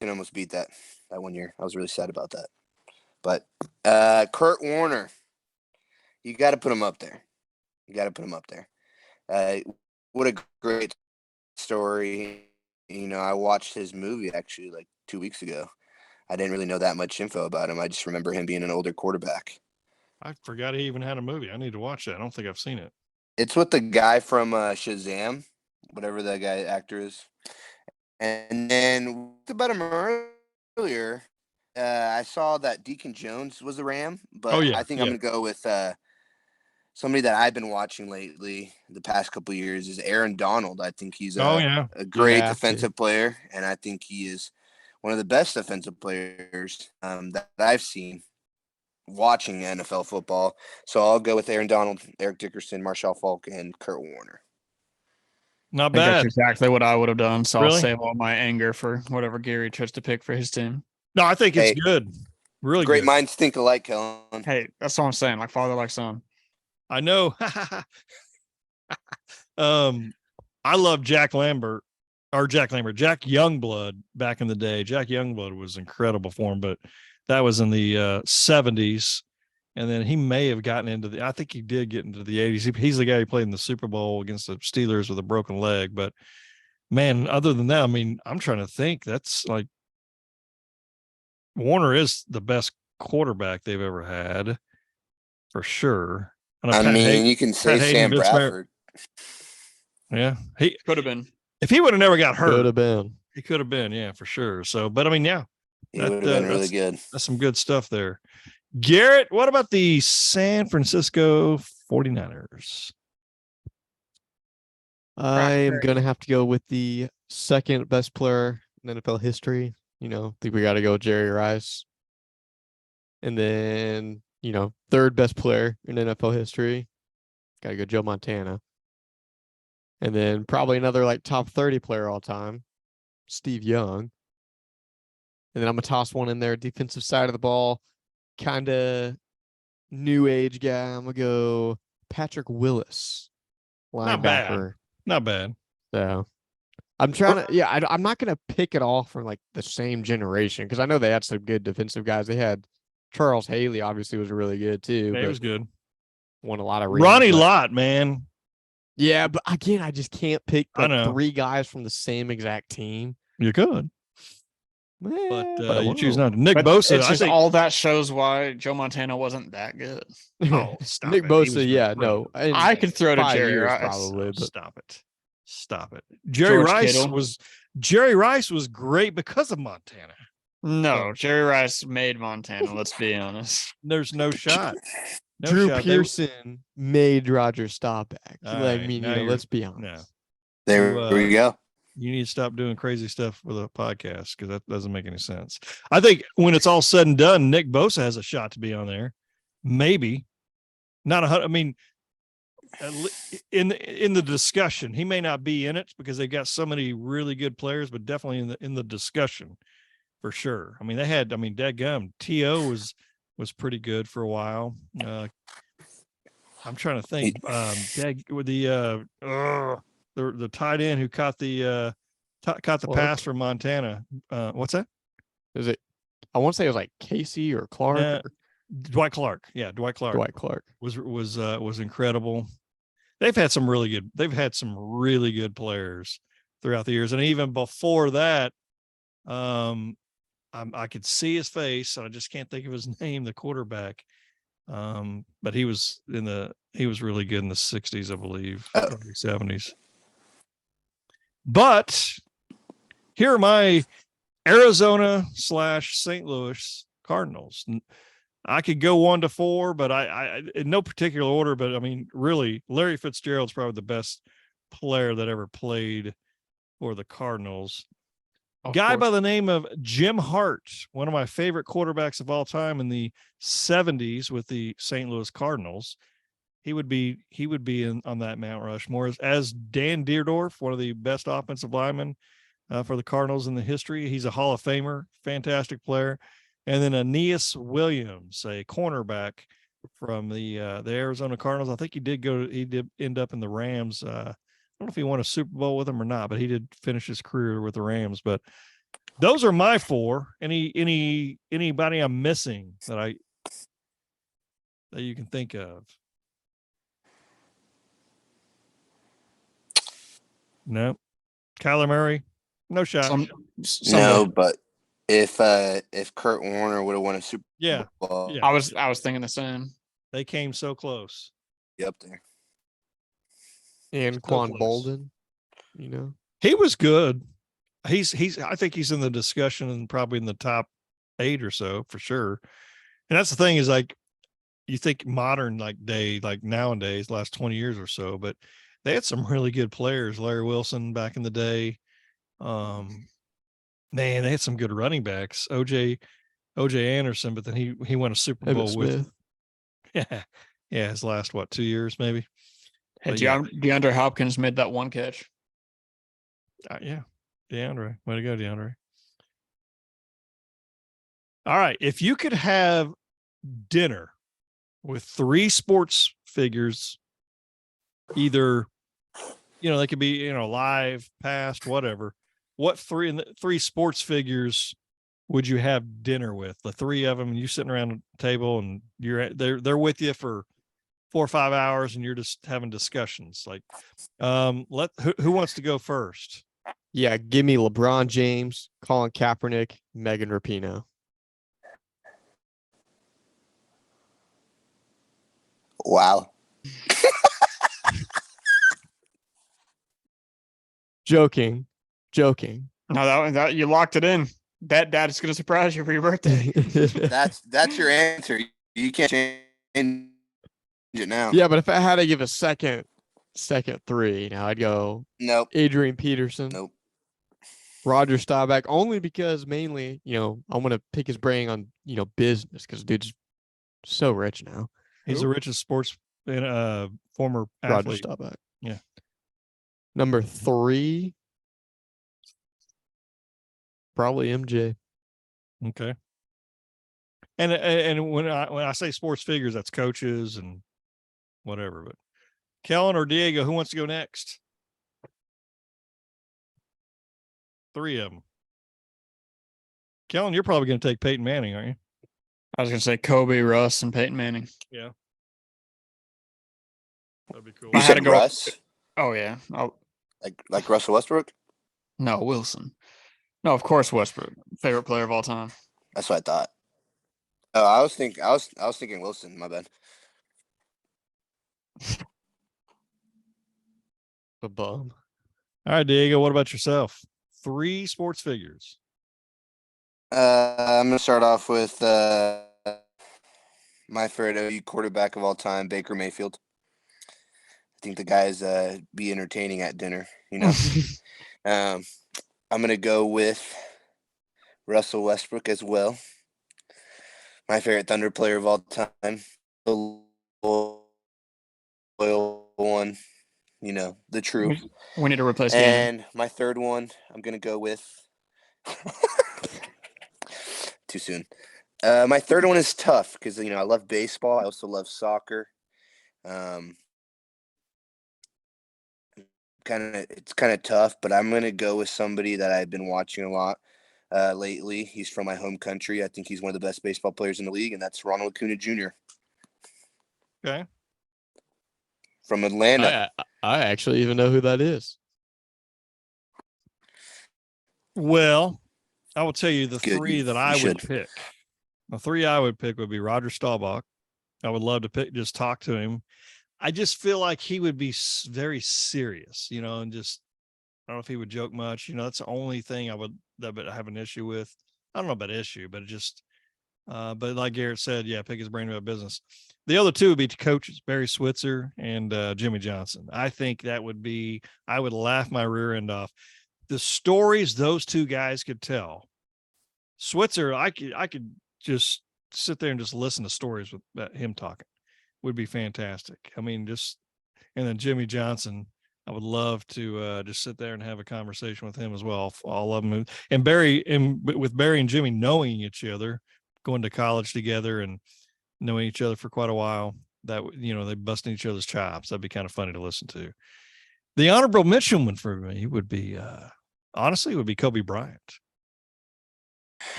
Can almost beat that 1 year. I was really sad about that. But Kurt Warner, you got to put him up there. What a great story. You know, I watched his movie actually like 2 weeks ago. I didn't really know that much info about him. I just remember him being an older quarterback. I forgot he even had a movie. I need to watch that. I don't think I've seen it. It's with the guy from Shazam, whatever that guy actor is. And then we talked about him earlier. I saw that Deacon Jones was a Ram, but Oh, yeah, I think yeah. I'm going to go with somebody that I've been watching lately the past couple of years is Aaron Donald. I think he's a great have to. defensive player, and I think he is one of the best defensive players that I've seen watching NFL football. So I'll go with Aaron Donald, Eric Dickerson, Marshall Falk, and Kurt Warner. Not I think that's bad. exactly what I would have done. So Really? I'll save all my anger for whatever Gary tries to pick for his team. No, I think it's Hey, good. Really Great good. minds think alike, Kellen. Hey, that's what I'm saying. Like father, like son. I know. I love Jack Youngblood back in the day. Jack Youngblood was incredible for him, but that was in the 70s. And then he may have gotten into I think he did get into the 80s. He's the guy who played in the Super Bowl against the Steelers with a broken leg. But man, other than that, I mean, I'm trying to think. That's like Warner is the best quarterback they've ever had for sure. And I Pat mean, Hayden- you can say Hayden, Sam Vince Mer- Bradford. yeah, Could have been. if he would have never got Could hurt, have been. he could have been, yeah, for sure. So, but I mean, yeah, He That, would have been uh, really good. that's some good stuff there. Garrett, what about the San Francisco 49ers? I am going to have to go with the second best player in NFL history. You know, I think we got to go with Jerry Rice. And then, you know, third best player in NFL history. Got to go Joe Montana. And then probably another like top 30 player all time, Steve Young. And then I'm going to toss one in there, defensive side of the ball, kind of new age guy. I'm going to go Patrick Willis, Not bad. linebacker. Not bad. So I'm trying to, I'm not going to pick it all from like the same generation because I know they had some good defensive guys. They had Charles Haley, obviously, was really good too. Yeah, but it was good. won a lot of rings. Ronnie but- Lott, man. Yeah, but again, I just can't pick I like know. 3 guys from the same exact team. You could, But but I you choose won't. not to. Nick But Bosa, it's I just think. all that shows why Joe Montana wasn't that good. Oh, stop Nick it. He was Bosa, yeah, incredible. no. in I could throw to 5 Jerry years Rice. probably, but Stop it. Stop it. Jerry Rice was great because of Montana. No, Jerry Rice made Montana. Let's be honest. There's no shot. No Drew shot. Pearson made Roger Staubach. All I right, mean, now let's be no. honest. There we go. You need to stop doing crazy stuff with a podcast because that doesn't make any sense. I think when it's all said and done, Nick Bosa has a shot to be on there. Maybe not 100. I mean, in the discussion, he may not be in it because they got so many really good players, but definitely in the discussion for sure. I mean, dadgum, T.O. was pretty good for a while. I'm trying to think. With the tight end who caught the pass from Montana. What's that? Is it? I want to say it was like Casey or Clark. Dwight Clark. Yeah, Dwight Clark. Dwight Clark was incredible. They've had some really good players throughout the years, and even before that, I could see his face. I just can't think of his name. The quarterback. But he was really good in the 60s, I believe, early 70s. But here are my Arizona / St. Louis Cardinals. I could go 1 to 4, but I in no particular order. But I mean, really, Larry Fitzgerald's probably the best player that ever played for the Cardinals. Guy by the name of Jim Hart, one of my favorite quarterbacks of all time in the 70s with the St. Louis Cardinals. He would be on that Mount Rushmore as Dan Deerdorf, one of the best offensive linemen for the Cardinals in the history. He's a Hall of Famer, fantastic player. And then Aeneas Williams, a cornerback from the Arizona Cardinals. I think he did end up in the Rams. I don't know if he won a Super Bowl with them or not, but he did finish his career with the Rams. But those are my 4. Anybody I'm missing that you can think of? No. Kyler Murray, no shot. No, but if Kurt Warner would have won a Super Bowl, I was thinking the same. They came so close. Up there. And Quan Bolden, he was good. He's I think he's in the discussion and probably in the top 8 or so for sure. And that's the thing is, like, you think modern like nowadays, last 20 years or so, but they had some really good players. Larry Wilson back in the day. Man, they had some good running backs. OJ Anderson, but then he won a Super Bowl with his last 2 years maybe. Hey, DeAndre Hopkins made that one catch. DeAndre. Way to go, DeAndre. All right. If you could have dinner with 3 sports figures, either, they could be, live, past, whatever. What 3 sports figures would you have dinner with? The 3 of them, and you sitting around the table and they're with you for 4 or 5 hours and you're just having discussions. Like, who wants to go first? Yeah, give me LeBron James, Colin Kaepernick, Megan Rapinoe. Wow. Joking. No, that you locked it in. That is going to surprise you for your birthday. That's your answer. You can't change it now. Yeah, but if I had to give a second 3, I'd go. Nope. Adrian Peterson. Nope. Roger Staubach, only because mainly, I want to pick his brain on, business, because dude's so rich now. He's the richest sports former athlete. Roger Staubach. Yeah. Number 3, probably MJ. Okay. And when I say sports figures, that's coaches and whatever. But Kellen or Diego, who wants to go next? 3 of them. Kellen, you're probably going to take Peyton Manning, aren't you? I was going to say Kobe, Russ, and Peyton Manning. Yeah. That'd be cool. You said Russ? Oh, yeah. Like Russell Westbrook? No, Wilson. No, of course Westbrook. Favorite player of all time. That's what I thought. Oh, I was thinking Wilson. My bad. A bum. All right, Diego, what about yourself? 3 sports figures. I'm gonna start off with my My favorite OU quarterback of all time, Baker Mayfield. I think the guys be entertaining at dinner, you know. I'm going to go with Russell Westbrook as well. My favorite Thunder player of all time. The loyal one, you know, the true. We need to replace Gannon. And my third one, I'm going to go with too soon. My third one is tough because, you know, I love baseball. I also love soccer. It's kind of tough, but I'm going to go with somebody that I've been watching a lot lately. He's from my home country. I think he's one of the best baseball players in the league, and that's Ronald Acuna Jr. Okay. From Atlanta. I actually even know who that is. Well, I will tell you the Good, three that you I would should. pick. The three I would pick would be Roger Staubach. I would love to just talk to him. I just feel like he would be very serious, you know, and just, I don't know if he would joke much. You know, that's the only thing I would have an issue with. I don't know about issue, but it just, but like Garrett said, yeah, pick his brain about business. The other two would be coaches, Barry Switzer and Jimmy Johnson. I think that would be, I would laugh my rear end off. The stories those two guys could tell. Switzer, I could just sit there and just listen to stories with him talking. Would be fantastic. I mean, and then Jimmy Johnson, I would love to just sit there and have a conversation with him as well. All of them. And with Barry and Jimmy knowing each other, going to college together and knowing each other for quite a while, that, you know, they busting each other's chops. That'd be kind of funny to listen to. The honorable mention one for me would be, honestly, would be Kobe Bryant.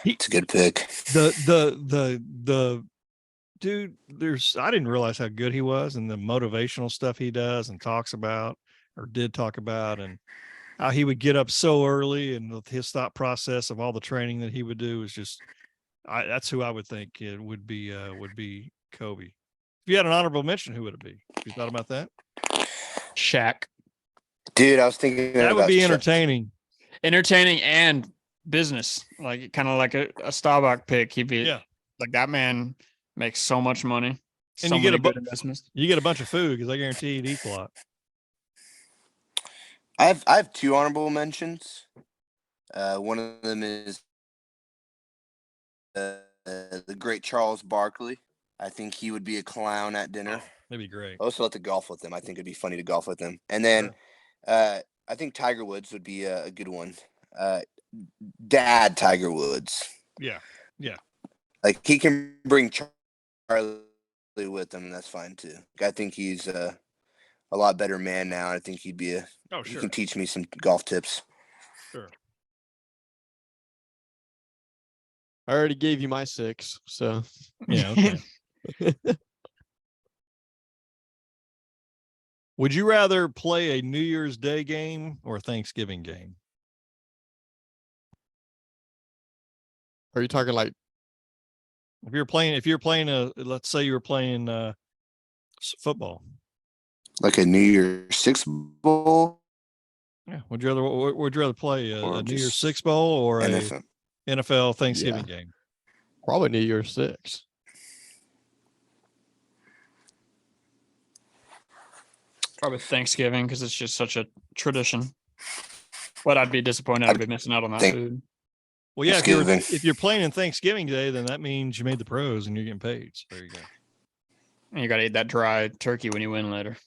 It's a good pick. The dude, I didn't realize how good he was and the motivational stuff he does and talks about or did talk about, and how he would get up so early, and with his thought process of all the training that he would do is just, that's who I would think it would be Kobe. If you had an honorable mention, who would it be? Have you thought about that? Shaq. Dude, I was thinking that would be entertaining. Entertaining and business, like kind of like a Staubach pick. He'd be like, that man makes so much money, and you get good investments. You get a bunch of food because I guarantee he'd eat a lot. I have two honorable mentions. One of them is the great Charles Barkley. I think he would be a clown at dinner. Oh, that'd be great. I also like to golf with him. I think it'd be funny to golf with him. And then I think Tiger Woods would be a good one. Dad Tiger Woods. Yeah. Like, he can bring Charlie with him, and that's fine too. I think he's a lot better man now. I think he'd be he can teach me some golf tips. Sure. I already gave you my 6, so yeah. Okay. Would you rather play a New Year's Day game or a Thanksgiving game? Are you talking like, If you're playing let's say you were playing football, like a New Year's Six bowl? Yeah. Would you rather play a New Year's Six bowl or NFL. a NFL Thanksgiving game? Probably New Year's 6. Probably Thanksgiving, because it's just such a tradition. But I'd be disappointed I'd be missing out on that food. Well, yeah, if you're playing in Thanksgiving Day, then that means you made the pros and you're getting paid. So there you go. And you got to eat that dry turkey when you win later.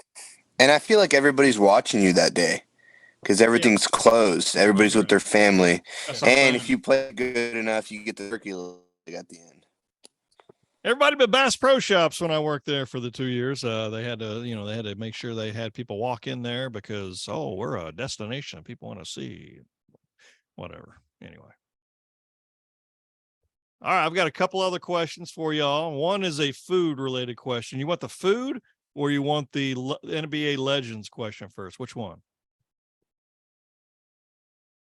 And I feel like everybody's watching you that day because everything's closed. Everybody's with their family. And if you play good enough, you get the turkey leg at the end. Everybody but Bass Pro Shops, when I worked there for the 2 years, they had to make sure they had people walk in there because, we're a destination people want to see. Whatever. Anyway. All right, I've got a couple other questions for y'all. One is a food-related question. You want the food or you want the NBA Legends question first? Which one?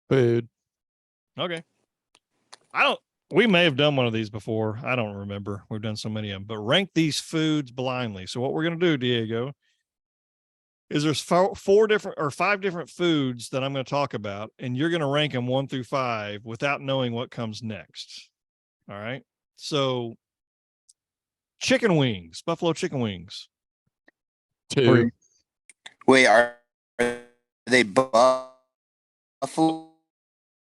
Food. Okay. We may have done one of these before. I don't remember. We've done so many of them. But rank these foods blindly. So what we're going to do, Diego, is there's 5 different foods that I'm going to talk about, and you're going to rank them 1 through 5 without knowing what comes next. All right. So chicken wings, buffalo chicken wings. 2. Wait, are they buffalo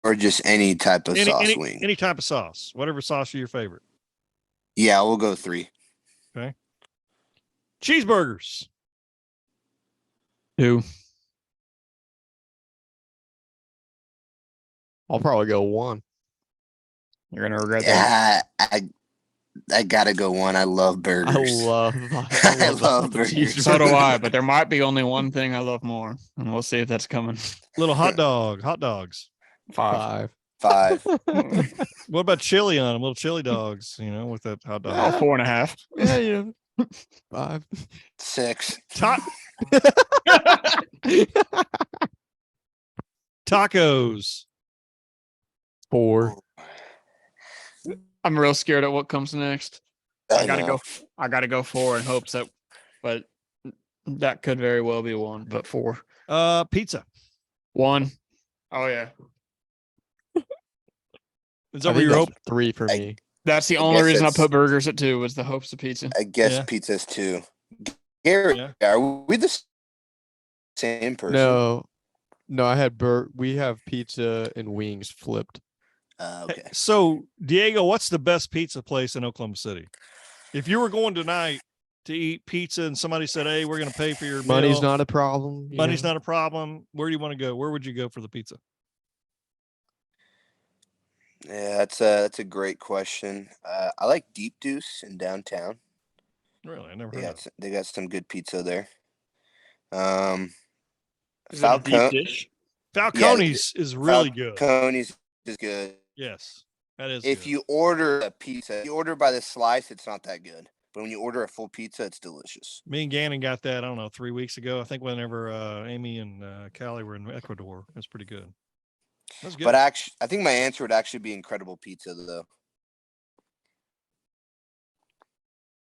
or just any type of sauce wing? Any type of sauce, whatever sauce are your favorite. Yeah, we'll go 3. Okay. Cheeseburgers. 2. I'll probably go 1. You're gonna regret that. Yeah, I gotta go 1. I love burgers. I love burgers. So do I, but there might be only one thing I love more, and we'll see if that's coming. Little hot dogs. 5. 5. What about chili on them? Little chili dogs, with that hot dog. Oh, 4.5. Yeah, 5. 6. Tacos. 4. I'm real scared of what comes next. I gotta know. go 4 in hopes that, but that could very well be 1, but 4. Pizza. 1. Oh yeah. Is that where you're hoping? 3 for me. That's the I only guess reason I that's- put burgers at 2 was the hopes of pizza. I guess Yeah. pizza's 2. Garrett, Yeah. are we the same person? No, I had we have pizza and wings flipped. Okay. So, Diego, what's the best pizza place in Oklahoma City? If you were going tonight to eat pizza and somebody said, "Hey, we're going to pay for your Money's meal. not a problem. Money's not a problem. Where do you want to go? Where would you go for the pizza?" Yeah, that's a great question. I like Deep Deuce in downtown. Really, I never heard of it. They got some good pizza there. Is it a deep Falcone dish? Falcone's is really good. Falcone's is good. Yes, that is. If good. you order a pizza, you order by the slice, it's not that good. But when you order a full pizza, it's delicious. Me and Gannon got that, I don't know, 3 weeks ago. I think whenever Amy and Callie were in Ecuador, it was pretty good. That's good. But actually, I think my answer would actually be Incredible Pizza, though.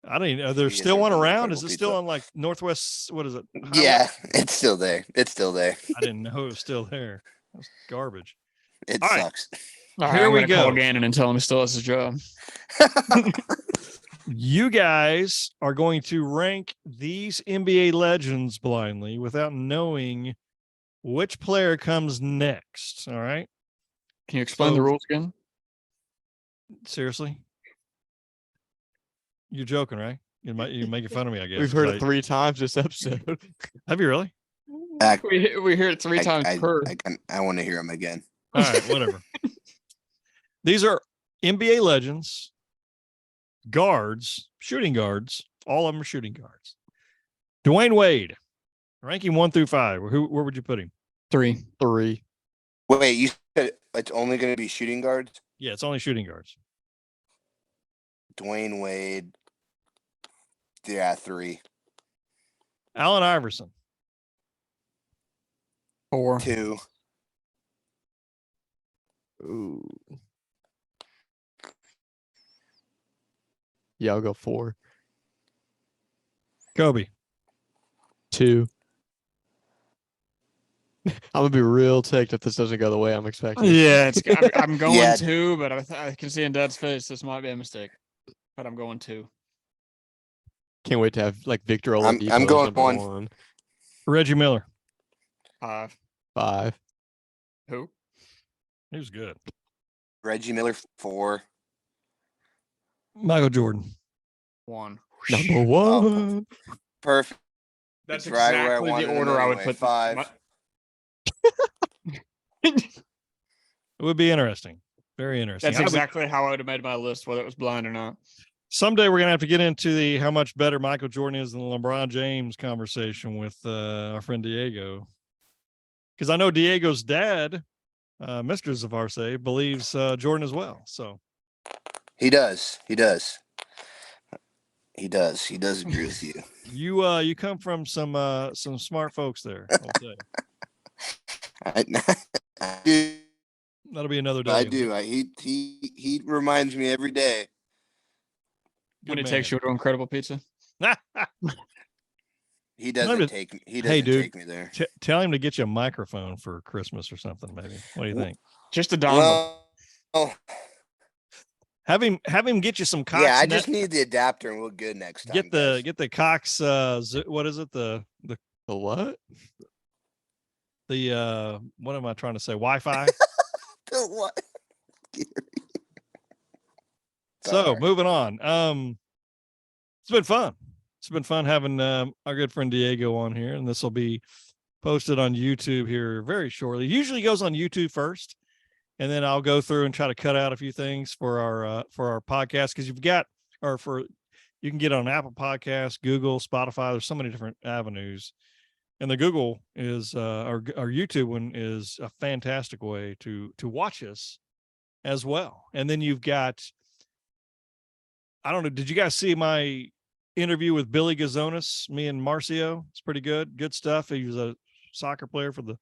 I don't even know. There's You guys still ever one been to around. Is Incredible it still Pizza? on like Northwest? What is it? Yeah, it's still there. It's still there. I didn't know it was still there. That's garbage. It All right. sucks. All right, Here I'm we gonna call go. Gannon and tell him he still has his job. You guys are going to rank these NBA legends blindly without knowing which player comes next. All right. Can you explain So- the rules again? Seriously? You're joking, right? You're making fun of me, I guess. We've heard 'cause it 3 times this episode. Have you really? We hear it 3 times per. I want to hear him again. All right, whatever. These are NBA legends, guards, shooting guards. All of them are shooting guards. Dwayne Wade, ranking 1 through 5. Where would you put him? 3. 3. Wait, you said it's only going to be shooting guards? Yeah, it's only shooting guards. Dwayne Wade. Yeah, 3. Allen Iverson, 4. 2. Ooh. Yeah, I'll go 4. Kobe, 2. I'm gonna be real ticked if this doesn't go the way I'm expecting. Yeah, I'm going Yeah. 2, but I can see in Dad's face this might be a mistake. But I'm going 2. Can't wait to have like Victor I'm Oladipo as going number 1. 1. Reggie Miller. 5. 5. Who? He was good. Reggie Miller, 4. Michael Jordan. 1. Number 1. Perfect. That's It's right where I exactly wanted the him order I would anyway. put 5. It would be interesting. Very interesting. That's exactly how I would have made my list, whether it was blind or not. Someday we're gonna have to get into the how much better Michael Jordan is than LeBron James conversation with our friend Diego, because I know Diego's dad, Mr. Zavarce, believes Jordan as well. So He does. He does. He does. He does agree with you. you come from some smart folks there. I'll say. I do. That'll be another day. I do. He reminds me every day. When he takes you to Incredible Pizza. He Tell him doesn't to- take me. He Hey, doesn't dude. take me there. Tell him to get you a microphone for Christmas or something. Maybe. What do you think? Just a dongle. Well, Have him get you some Cox. Yeah, I just need the adapter and we're good next time. Get the Cox. What is it? The what? The what am I trying to say? Wi-Fi. The what? So Sorry. moving on. It's been fun. It's been fun having our good friend Diego on here, and this will be posted on YouTube here very shortly. Usually goes on YouTube first, and then I'll go through and try to cut out a few things for our podcast, because you can get on Apple Podcasts, Google, Spotify. There's so many different avenues, and the Google is our YouTube one is a fantastic way to watch us as well. And then you've got, I don't know, did you guys see my interview with Billy Gazonis, me and Marcio? It's pretty good stuff. He was a soccer player for the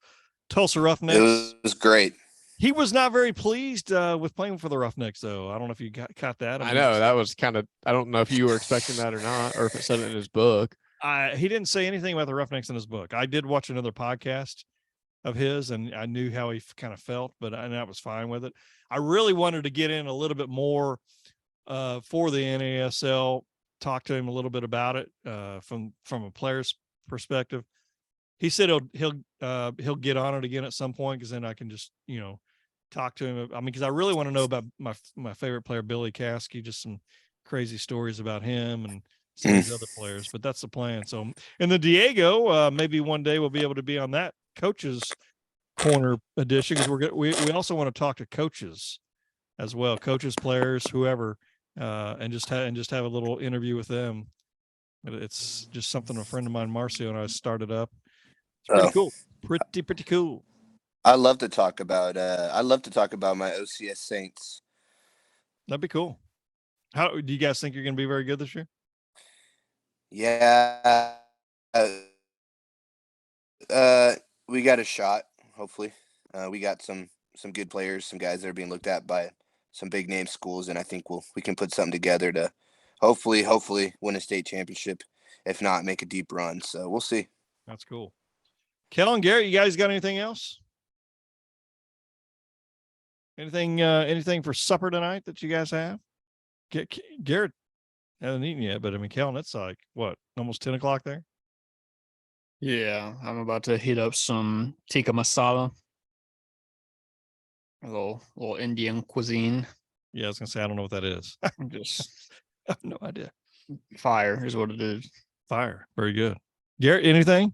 Tulsa Roughnecks. It was great. He was not very pleased with playing for the Roughnecks, though. I don't know if you caught that. I know that was kind of, I don't know if you were expecting that or not, or if it said it in his book. He didn't say anything about the Roughnecks in his book. I did watch another podcast of his, and I knew how he kind of felt, but I was fine with it. I really wanted to get in a little bit more for the NASL, talk to him a little bit about it from a player's perspective. He said he'll get on it again at some point, because then I can just talk to him. I mean, because I really want to know about my favorite player, Billy Caskey, just some crazy stories about him and some of these other players. But that's the plan. So, and the Diego, maybe one day we'll be able to be on that coaches corner edition, because we also want to talk to coaches as well, coaches, players, whoever, and just have a little interview with them. It's just something a friend of mine, Marcio, and I started up. It's pretty cool. Pretty cool. I love to talk about my OCS Saints. That'd be cool. How do you guys think you're going to be very good this year? Yeah. We got a shot, hopefully. We got some good players, some guys that are being looked at by some big name schools, and I think we can put something together to hopefully win a state championship. If not, make a deep run. So we'll see. That's cool. Kellen, Garrett, you guys got anything else? Anything for supper tonight that you guys have? Garrett hasn't eaten yet, but I mean, Kellen, it's like what, almost 10 o'clock there? Yeah, I'm about to heat up some tikka masala, a little Indian cuisine. Yeah, I was gonna say I don't know what that is. Just I have no idea. fire is what it is. Fire, very good. Garrett, anything?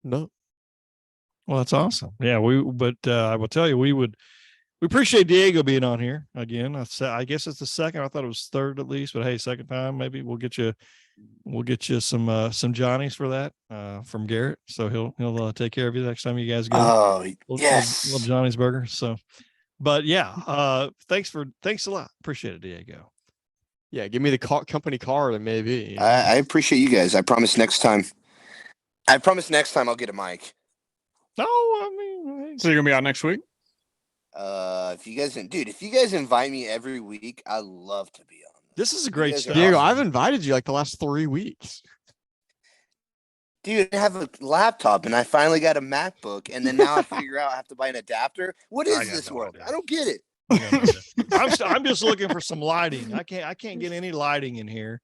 No. Well, that's awesome. Yeah, I will tell you, we appreciate Diego being on here again. I guess it's the second. I thought it was third at least, but hey, second time, maybe we'll get you some Johnnies for that from Garrett. So he'll take care of you next time you guys go. Oh, yes. Little Johnny's burger. So, but yeah, thanks a lot. Appreciate it, Diego. Yeah, give me the company card and maybe. I appreciate you guys. I promise next time I'll get a mic. No, I mean, So you're gonna be out next week? If you guys invite me every week, I love to be on. this is a great guys are stuff. Diego, awesome. I've invited you like the last 3 weeks. Dude, I have a laptop and I finally got a MacBook, and then now I figure out I have to buy an adapter. What I is got this no world? idea. I don't get it. I'm just looking for some lighting. I can't get any lighting in here.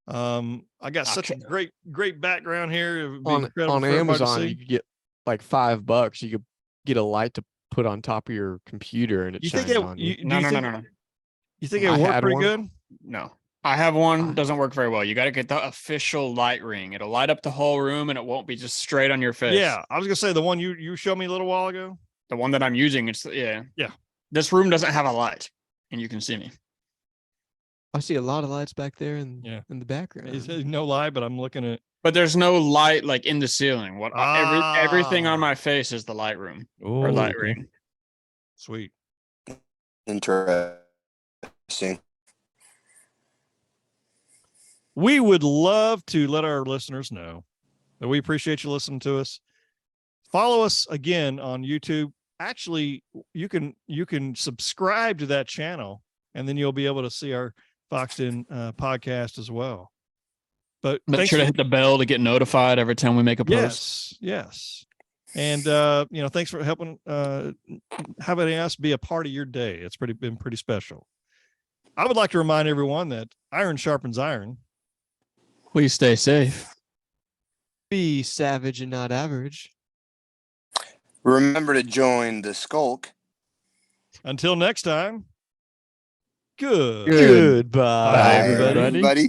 I got such a great background here. It would be incredible On for everybody to Amazon, see. you could get like $5. You could get a light to put on top of your computer, and it You think shines it? on you. No. You think it I worked had pretty one. good? No. I have one. Doesn't work very well. You got to get the official light ring. It'll light up the whole room, and it won't be just straight on your face. Yeah, I was gonna say the one you showed me a little while ago. The one that I'm using, it's yeah. Yeah. This room doesn't have a light, and you can see me. I see a lot of lights back there in the background. It's no lie, but I'm looking at. But there's no light like in the ceiling. Everything on Ah. my face is the light room or light ring. Sweet. Interesting. We would love to let our listeners know that we appreciate you listening to us. Follow us again on YouTube. Actually, you can subscribe to that channel, and then you'll be able to see our Foxton podcast as well. But Make sure to hit the bell to get notified every time we make a post. yes. And thanks for helping having us be a part of your day. It's been pretty special. I would like to remind everyone that iron sharpens iron. Please stay safe. Be savage and not average. Remember to join the Skulk. Until next time, goodbye. Goodbye, Bye, everybody. everybody. Everybody.